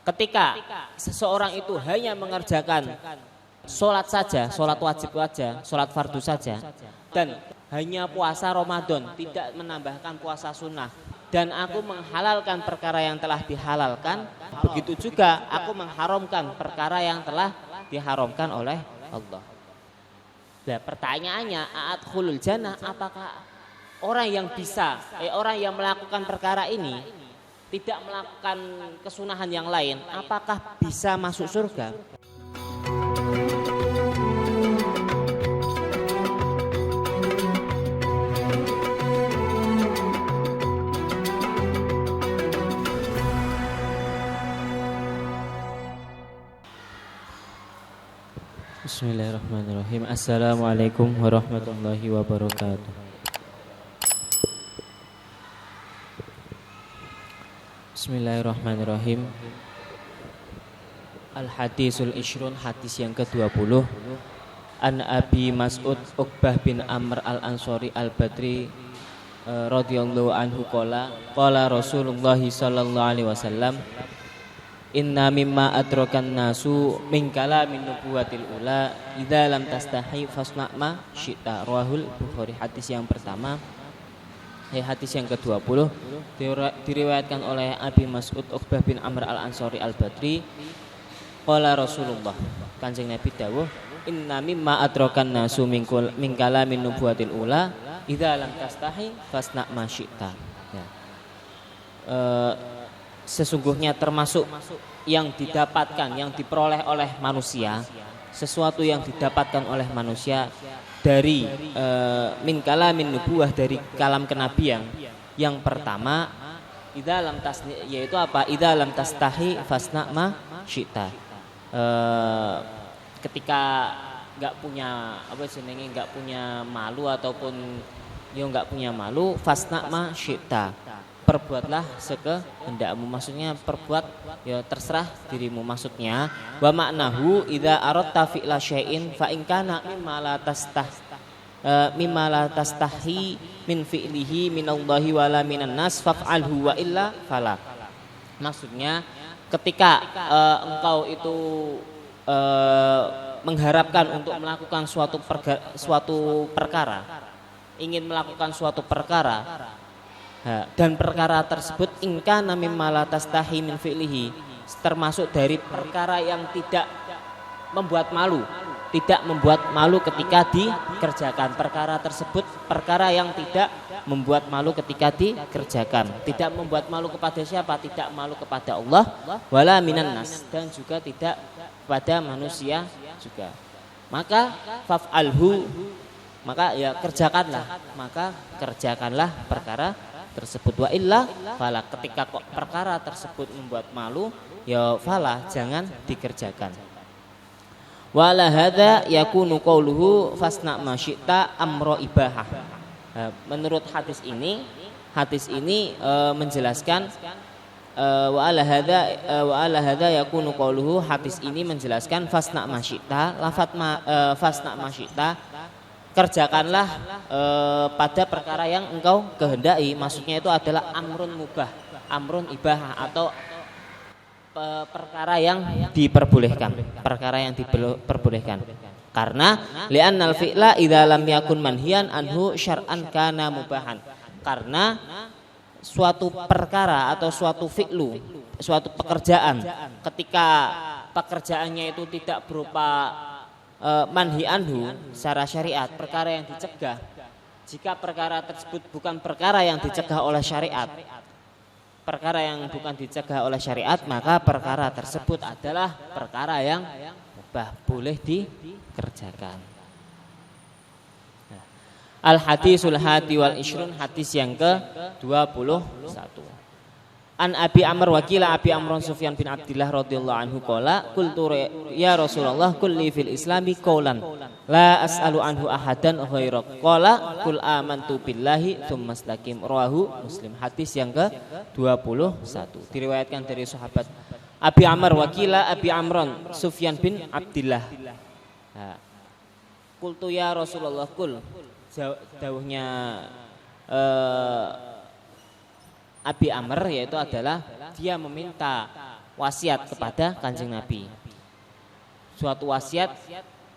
Ketika seseorang itu hanya mengerjakan sholat saja, sholat wajib saja, sholat fardu saja, dan hanya puasa Ramadan, tidak menambahkan puasa sunnah, dan aku menghalalkan perkara yang telah dihalalkan, begitu juga aku mengharamkan perkara yang telah diharamkan oleh Allah. Nah, pertanyaannya, adkhulul jannah, apakah orang yang bisa, orang yang melakukan perkara ini tidak melakukan kesunahan yang lain, apakah bisa masuk surga? Bismillahirrahmanirrahim. Assalamualaikum warahmatullahi wabarakatuh. Bismillahirrahmanirrahim. Al-Hadisul Ishrun, hadis yang ke-20. An Abi Mas'ud Uqbah bin Amr al-Ansari al-Badri radhiyallahu anhu qala Rasulullah sallallahu alaihi wasallam, inna mimma adrakan nasu min kalamin nubuwatil ula idza lam tastahi fasna ma syi'ta. Rawahul Bukhari. Hadis yang pertama, hadis yang ke-20 diriwayatkan oleh Abi Mas'ud Uqbah bin Amr al-Ansari al-Badri. Qala Rasulullah, Kanjeng Nabi dawuh, inna mimma adrakan nasu min kalamin nubuwatil ula idza lam tastahi fasna ma syi'ta. Sesungguhnya termasuk yang didapatkan, yang diperoleh oleh manusia, sesuatu yang didapatkan oleh manusia dari min kalamin nubuwah, dari kalam kenabian. Yang pertama, idza lam tasni, yaitu apa? Idza lam tastahi fasna ma syi'ta. Ketika enggak punya enggak punya malu, ataupun enggak punya malu, fasna ma syi'ta, perbuatlah sekehendakmu. Maksudnya perbuat ya terserah dirimu. Maksudnya wa maknahu idza aradta fi'la syai'in fa in kana mimma la tastahi min fi'lihi minallahi wala minan nas faf'alhu wa illa fala. Maksudnya ketika engkau itu mengharapkan untuk melakukan suatu perkara, ingin melakukan suatu perkara, dan perkara tersebut ingka mimma la tastahi min fi'lihi, termasuk dari perkara yang tidak membuat malu ketika dikerjakan. Perkara tersebut perkara yang tidak membuat malu ketika dikerjakan. Tidak membuat malu kepada siapa? Tidak malu kepada Allah, wala minan nas, dan juga tidak pada manusia juga. Maka faf'alhu, maka ya kerjakanlah perkara tersebut. Wa illa fala, ketika kok perkara tersebut membuat malu, ya fala, jangan dikerjakan. Wa la hadza yakunu qauluhu fasna ma syi'ta amra ibahah. Menurut hadis ini menjelaskan wa ala hadza yakunu qauluhu, hadis ini menjelaskan fasna ma syi'ta, lafaz fasna ma syi'ta, kerjakanlah pada perkara yang engkau kehendaki. Maksudnya itu adalah amrun mubah, amrun ibahah, atau perkara yang diperbolehkan, karena li'annal fi'la idza lam yakun manhiyan anhu syar'an kana mubahan. Karena suatu perkara atau suatu fi'lu, suatu pekerjaan, ketika pekerjaannya itu tidak berupa manhi anhu secara syariat, perkara yang dicegah, jika perkara tersebut bukan perkara yang dicegah oleh syariat, maka perkara tersebut adalah perkara yang mubah, boleh dikerjakan. Al-Hadisul Hadi wal Ishrun, hadis yang ke-21. An Abi Amr wakila Abi Amr Sufyan bin Abdillah radhiyallahu anhu qala qultu ya Rasulullah kulli fil islami qaulan la as'alu anhu ahadan ghairak qala qul amantu billahi tsumma istaqim. Rawahu Muslim. Hadis yang ke-21 diriwayatkan dari sahabat Abi Amr wakila Abi Amr Sufyan bin Abdillah. Qultu ya Rasulullah, kul dawuhnya Abi Amr, yaitu adalah dia meminta wasiat kepada Kanjeng Nabi. Suatu wasiat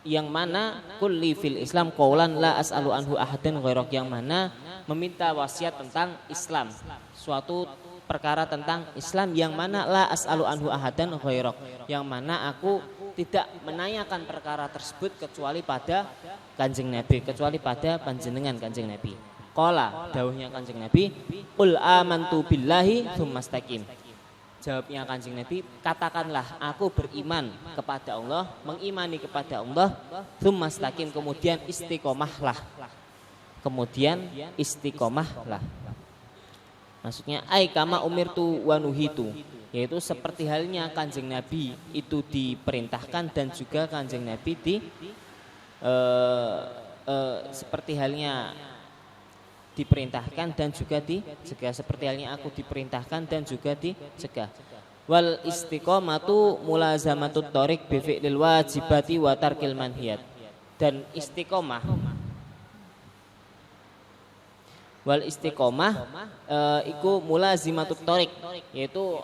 yang mana kulli fil Islam qaulan la as'alu anhu ahadan ghairak, yang mana meminta wasiat tentang Islam, suatu perkara tentang Islam yang mana la as'alu anhu ahadan ghairak, yang mana aku tidak menanyakan perkara tersebut kecuali pada Kanjeng Nabi, kecuali pada panjenengan Kanjeng Nabi. Qala, dawuhnya Kanjeng Nabi, qul amantu billahi tsumastaqim. Jawabnya Kanjeng Nabi, katakanlah aku beriman kepada Allah, mengimani kepada Allah, tsumastaqim, kemudian istiqomahlah. Kemudian istiqomahlah. Maksudnya ai kama umirtu wa nuhitu, yaitu seperti halnya Kanjeng Nabi itu diperintahkan dan juga Kanjeng Nabi seperti halnya diperintahkan dan juga dicegah, seperti halnya aku diperintahkan dan juga dicegah. Wal istiqomatu mulazamatut thoriq bi fi'lil wajibati wa tarkil manhiyat. Dan istiqomah, wal istiqomah iku mulazimatut thoriq, yaitu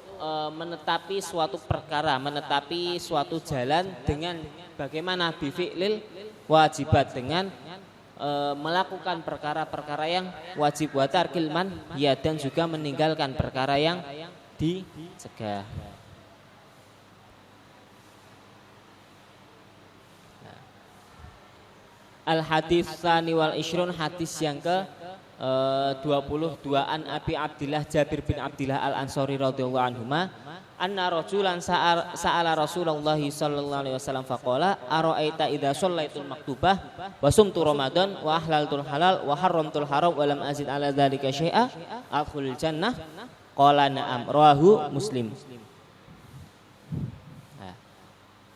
menetapi suatu perkara, menetapi suatu jalan dengan bagaimana bi fi'lil wajibat, dengan melakukan perkara-perkara yang wajib, wa tarkil manhiyat, dan juga meninggalkan perkara yang dicegah. Al hadis tsani wal ishrun, hadis yang ke 22 an Abi Abdillah Jabir bin Abdillah Al Ansori radhiyallahu anhuma anna rajulan sa'ala Rasulullah sallallahu alaihi wasallam faqala ara'aita idza shallaitul maktubah wa sumtu ramadan wa ahlaltul halal wa haramtul haram wa lam azid ala dzalika syai'a adkhulul jannah qala na'am, rawahu Muslim.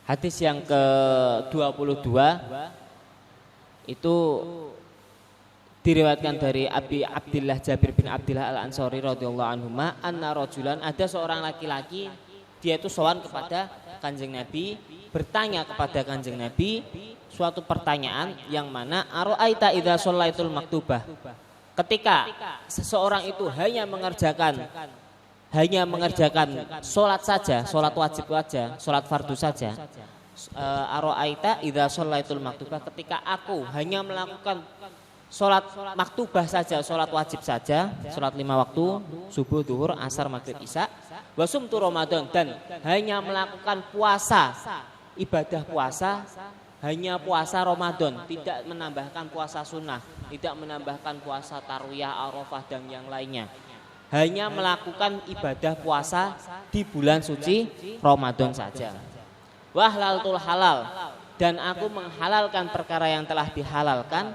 Hadis yang ke-22 itu diriwayatkan dari Abi Abdillah Jabir bin Abdillah Al Ansori radhiyallahu anhuma anna rajulan, ada seorang laki-laki, dia itu sowan kepada Kanjeng Nabi, bertanya kepada Kanjeng Nabi suatu pertanyaan yang mana ara'aita idza shallaitul maktubah, ketika seseorang itu hanya mengerjakan sholat saja, sholat wajib saja, sholat fardu saja. Ara'aita idza shallaitul maktubah, ketika aku hanya melakukan sholat maktubah saja, sholat wajib saja, sholat 5 waktu, subuh, duhur, asar, maghrib, isya, wasumtu Ramadan, dan hanya melakukan puasa, ibadah puasa, hanya puasa Ramadan, tidak menambahkan puasa sunnah, tidak menambahkan puasa tarwiyah, arafah, dan yang lainnya, hanya melakukan ibadah puasa di bulan suci Ramadan saja. Wahlaltul halal, dan aku menghalalkan perkara yang telah dihalalkan.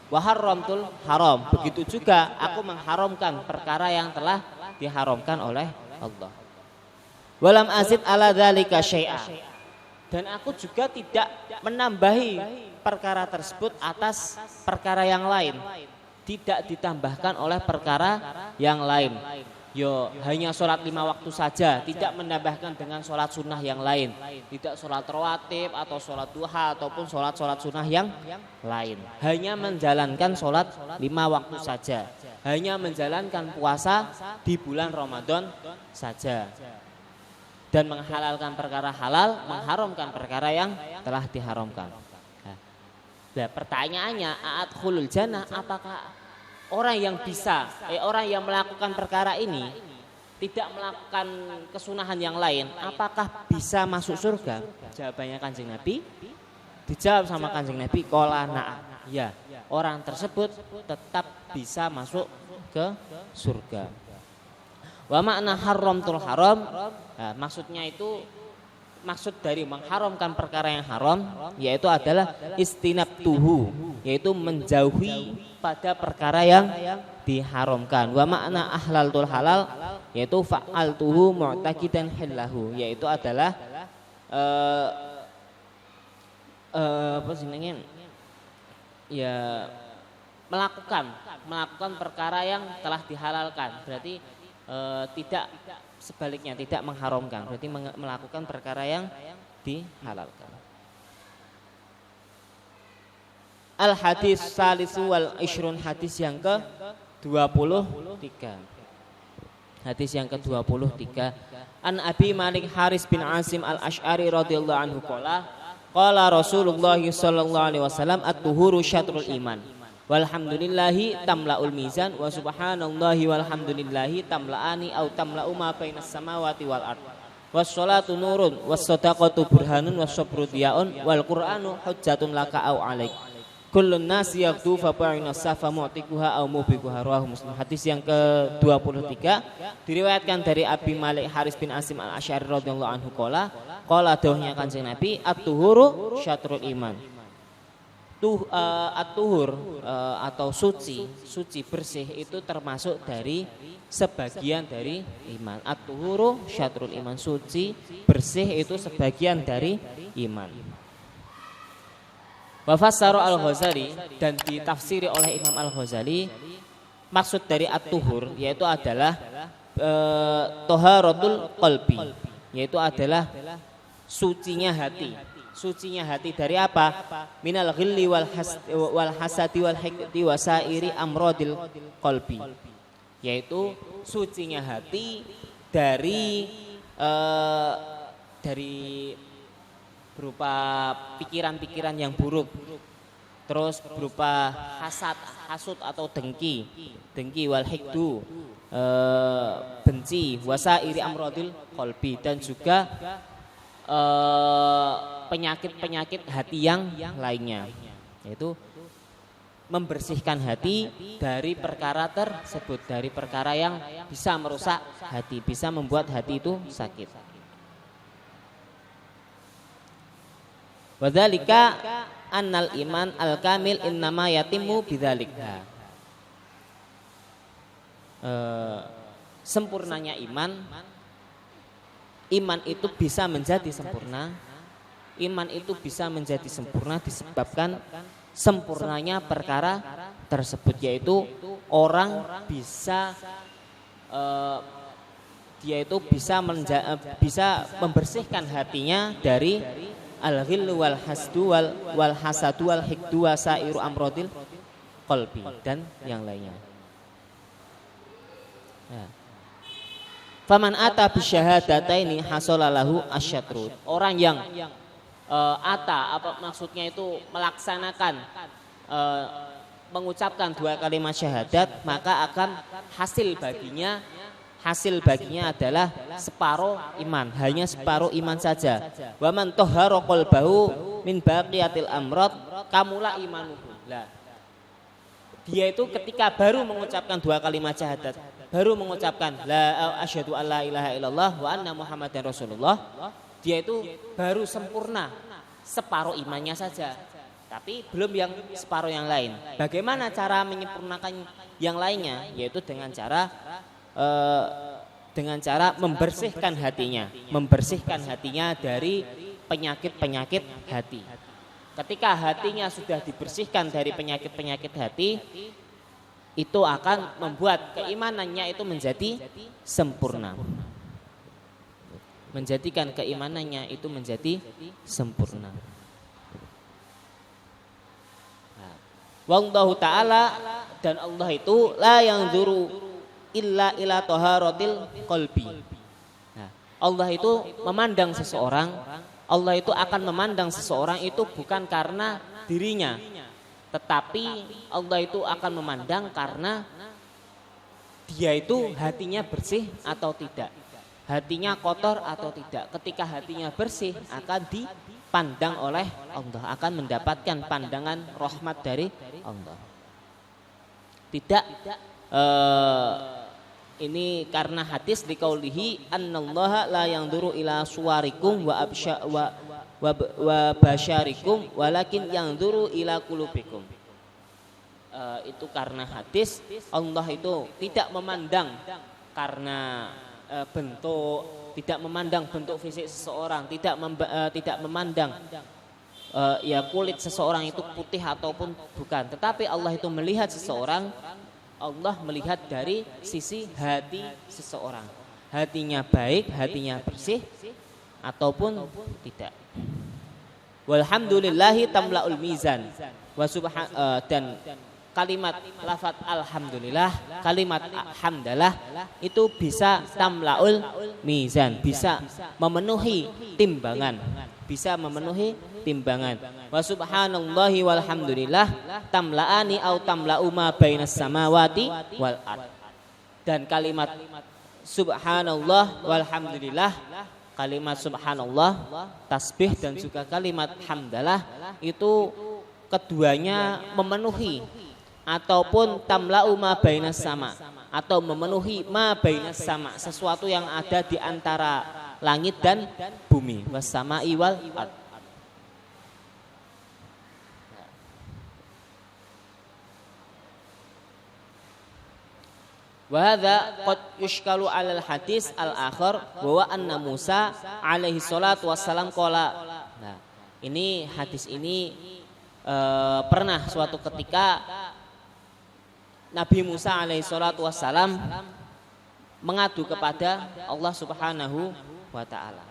Wa haramtul haram, begitu juga aku mengharamkan perkara yang telah diharamkan oleh Allah. Walam azid ala dzalika syai'a, dan aku juga tidak menambahi perkara tersebut atas perkara yang lain, tidak ditambahkan oleh perkara yang lain. Yo hanya sholat 5 waktu saja, tidak menambahkan dengan sholat sunnah yang lain, tidak sholat rawatib atau sholat duha ataupun sholat sunnah yang lain, hanya menjalankan sholat 5 waktu saja, hanya menjalankan puasa di bulan Ramadan saja, dan menghalalkan perkara halal, mengharamkan perkara yang telah diharamkan. Nah, pertanyaannya, adkhulul jannah, apakah orang yang bisa, orang yang melakukan perkara ini tidak melakukan kesunahan yang lain, apakah bisa masuk surga? Jawabannya Kanjeng Nabi, dijawab sama Kanjeng Nabi, qala na'am, ya, orang tersebut tetap bisa masuk ke surga. Wa makna haramtul haram, nah, maksudnya itu, maksud dari mengharamkan perkara yang haram yaitu adalah istinabtuhu, yaitu menjauhi pada perkara yang diharamkan. Wa makna ahlaltul halal, yaitu fa'altuhu mu'taqidan hillahu, yaitu adalah apa sih namanya? Ya, melakukan perkara yang telah dihalalkan. Berarti tidak, sebaliknya, tidak mengharamkan, berarti melakukan perkara yang dihalalkan. Al hadis salisu wal ishrun, hadis yang ke 23. Hadis yang ke-23. An Abi Malik Haris bin Asim Al-Asy'ari radhiyallahu anhu qala Rasulullah sallallahu alaihi wasallam at-tuhuru syatrul iman. Walhamdulillahi tamla'ul mizan wa subhanallahi walhamdulillahi tamla'ani au tamla'u ma bainas samawati wal ard. Was-sholatu nurun was-shadaqatu burhanun was-sabru diyaun wal qur'anu hujjatun laka au alaik. Kullun nasi yaghdu fa ba'ina safa mu'tikuha au mubikuha. Rawahu Muslim. Hadis yang ke-23 diriwayatkan dari Abi Malik Haris bin Asim Al-Asy'ari radhiyallahu anhu qala dawuhnya Kanjeng Nabi at-tuhuru syatrul iman. At-tuhur atau suci bersih itu termasuk dari sebagian dari iman. At-tuhuru syatrul iman, suci bersih itu sebagian dari iman. Wa fassara Al-Ghazali, dan ditafsiri oleh Imam Al-Ghazali, maksud dari at-tuhur yaitu adalah taharatul qalbi, yaitu adalah sucinya hati. Sucinya hati dari apa? Minal ghilli wal hasadi wal hikdi wa sairi amradil qalbi, yaitu sucinya hati dari berupa pikiran-pikiran yang buruk, terus berupa hasud atau dengki wal hikdu, benci, wasairi amradil qalbi, dan juga penyakit-penyakit hati yang lainnya, yaitu membersihkan hati dari perkara tersebut, dari perkara yang bisa merusak hati, bisa membuat hati itu sakit. Wadzalika annal iman al-kamil innama yatimmu bidzalika. Sempurnanya iman itu bisa menjadi sempurna. Iman itu bisa menjadi sempurna disebabkan sempurnanya perkara tersebut, yaitu orang bisa bisa membersihkan hatinya dari al-ghillu wal hasdu wal hasadu wal hikdu wa sairu amrodil qalbi, dan yang lainnya. Faman ata bisyahadataini hasolalahu asyatru. Orang yang maksudnya itu melaksanakan mengucapkan 2 kalimat syahadat, maka akan hasil baginya adalah separuh iman, hanya separuh iman saja. Wa man tahhara qalbahu min baqiyatil amrad kamula imanuhu. Lah, dia itu ketika baru mengucapkan 2 kalimat syahadat, baru mengucapkan la asyhadu alla ilaha illallah wa anna muhammadar rasulullah, dia itu baru sempurna separuh imannya saja, tapi belum yang separuh yang lain. Bagaimana cara menyempurnakan yang lainnya? Yaitu dengan cara membersihkan hatinya dari penyakit-penyakit hati. Ketika hatinya sudah dibersihkan dari penyakit-penyakit hati, itu akan membuat keimanannya itu menjadi sempurna. Menjadikan keimanannya itu menjadi sempurna. Wallahu ta'ala, dan Allah itu la yanzuru illa ila taharatil qalbi. Allah itu memandang seseorang, Allah itu akan memandang seseorang itu bukan karena dirinya, tetapi Allah itu akan memandang karena dia itu hatinya bersih atau tidak, hatinya kotor atau tidak. Ketika hatinya bersih akan dipandang oleh Allah, akan mendapatkan pandangan rahmat dari Allah. Tidak ini karena hadis liqaulihi annallaha la yanzuru ila suwarikum wa basyarikum walakin yanzuru ila qulubikum. Itu karena hadis Allah itu tidak memandang karena bentuk, tidak memandang bentuk fisik seseorang, tidak memandang ya kulit seseorang itu putih ataupun bukan, tetapi Allah itu melihat seseorang, Allah melihat dari sisi hati seseorang, hatinya baik, hatinya bersih ataupun tidak. Walhamdulillahi tamla'ul mizan wa dan kalimat lafat alhamdulillah, kalimat hamdalah itu bisa tamlaul mizan, bisa memenuhi timbangan, bisa memenuhi timbangan. Wa subhanallahi walhamdulillah tamlaani au tamla'u ma bainas samawati wal ard. Dan kalimat subhanallah walhamdulillah, kalimat subhanallah, tasbih dan juga kalimat hamdalah itu keduanya memenuhi ataupun tamla'u ma bainas sama, atau memenuhi ma bainas sama, sesuatu yang ada di antara langit dan bumi, was sama'i wal ard. Wa hadza qad yushkalu 'alal hadis al-akhar bahwa anna Musa alaihi salatu wassalam qala. Nah, ini hadis ini pernah suatu ketika Nabi Musa alaihi salatu wassalam mengadu kepada Allah Subhanahu wa taala.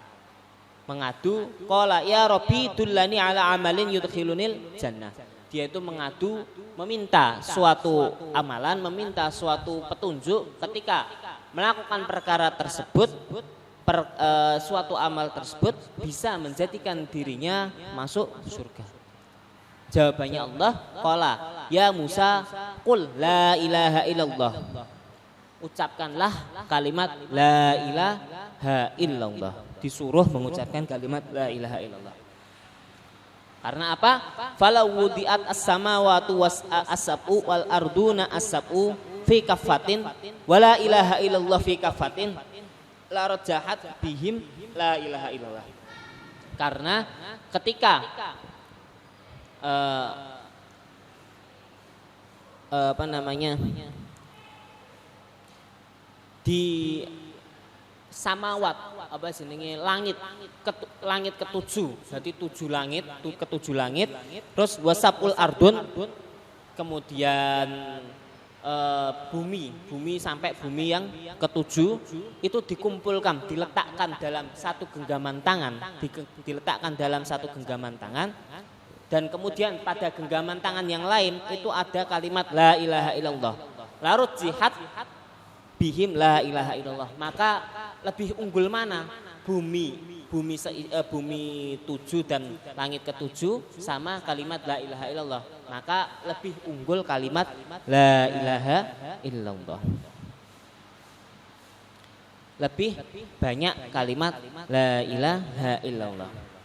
Mengadu, qala ya Rabbi dullani ala amalin yudkhilunil jannah. Dia itu mengadu, meminta suatu amalan, meminta suatu petunjuk ketika melakukan perkara tersebut, suatu amal tersebut bisa menjadikan dirinya masuk surga. Jawabannya Allah, qala ya Musa qul la ilaha illallah. Ucapkanlah kalimat la ilaha illallah. Disuruh mengucapkan kalimat la ilaha illallah. Karena apa? Falau wudi'at as-samawati was as-sab'u wal arduna as-sab'u fi kaffatin wala ilaha illallah fi kaffatin la rajahat bihim la ilaha illallah. Karena ketika di samawat apa jenenge langit ketujuh, berarti ketujuh langit, terus wasapul ardun, kemudian bumi sampai bumi yang ketujuh itu dikumpulkan, diletakkan dalam satu genggaman tangan, dan kemudian pada genggaman tangan yang lain itu ada kalimat la ilaha illallah. Larut jihad bihim la ilaha illallah. Maka lebih unggul mana? Bumi 7 dan langit ke-7 sama kalimat la ilaha illallah. Maka lebih unggul kalimat la ilaha illallah. Lebih banyak kalimat la ilaha illallah.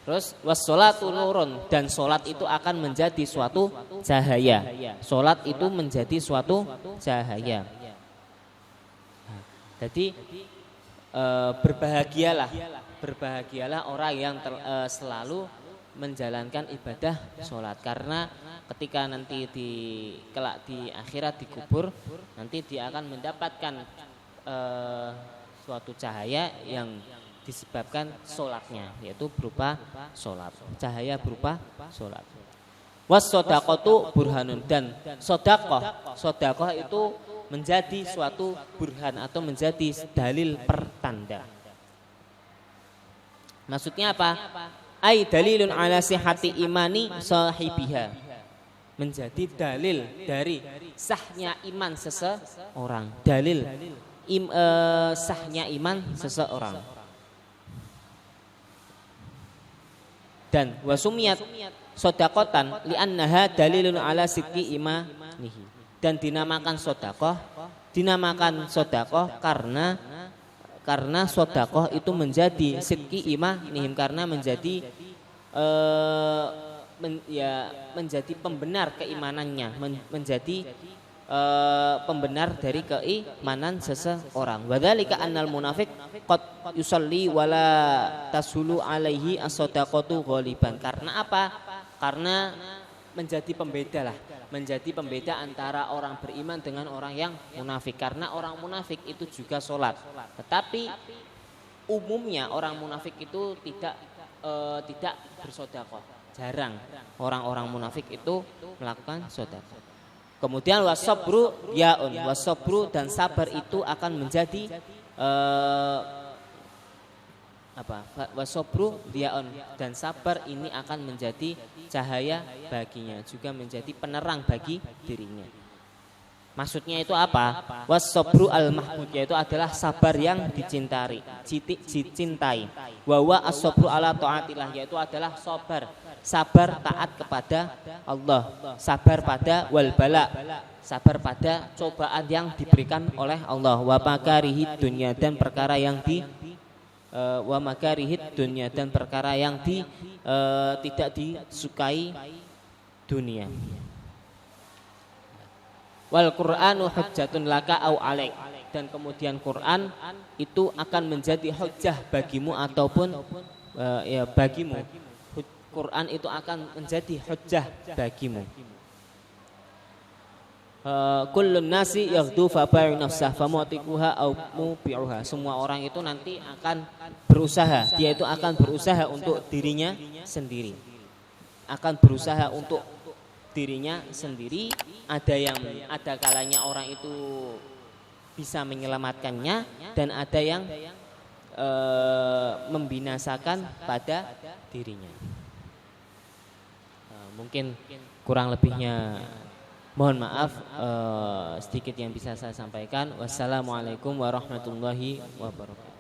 Terus wassolatu nurun, dan solat itu akan menjadi suatu cahaya. Solat itu menjadi suatu cahaya. Jadi berbahagialah orang yang selalu menjalankan ibadah solat. Karena ketika nanti kelak di akhirat dikubur, nanti dia akan mendapatkan suatu cahaya yang disebabkan solatnya, yaitu berupa solat. Cahaya berupa solat. Was-sodaqatu burhanun, dan sodakoh itu menjadi suatu burhan atau menjadi dalil pertanda. Maksudnya apa? Ai dalilun ala sihhati imani sahibiha. Menjadi dalil dari sahnya iman seseorang. Dalil sahnya iman seseorang. Dan wasumiyat sodakotan li'annaha dalilun ala sidqi imanihi. Dan dinamakan sodakoh karena sodakoh itu menjadi sidqi imanihim, karena menjadi menjadi pembenar keimanannya, menjadi pembenar dari keimanan seseorang. Wadzalika annal munafiq qad yusalli wala tasulu alaihi as-sadaqatu ghaliban. Karena apa? Karena menjadi pembeda antara orang beriman dengan orang yang munafik. Karena orang munafik itu juga sholat, tetapi umumnya orang munafik itu tidak bersedekah. Jarang orang-orang munafik itu melakukan sedekah. Kemudian wasabru yaun, wasabru, dan sabar itu akan menjadi wasobru diaon, dan sabar ini akan menjadi cahaya baginya, juga menjadi penerang bagi dirinya. Maksudnya itu apa? Wasobru al-mahmud, yaitu adalah sabar yang dicintai. Wawa asobru ala taatillah, yaitu adalah sabar taat kepada Allah, sabar pada wal bala, sabar pada cobaan yang diberikan oleh Allah. Wa makarihid dunya, dan perkara yang tidak disukai dunia. Wal Qur'anu hujjatun laka au alaik, dan kemudian Quran itu akan menjadi hujjah bagimu ataupun bagimu. Quran itu akan menjadi hujjah bagimu. Kullun nasi yaghdu fa ba'u nafsah famutikuha au mubi'uha. Semua orang itu nanti akan berusaha, dia itu akan berusaha untuk dirinya sendiri. Akan berusaha untuk dirinya sendiri. Ada kalanya orang itu bisa menyelamatkannya, dan ada yang membinasakan pada dirinya. Mungkin kurang lebihnya mohon maaf, sedikit yang bisa saya sampaikan. Wassalamualaikum warahmatullahi wabarakatuh.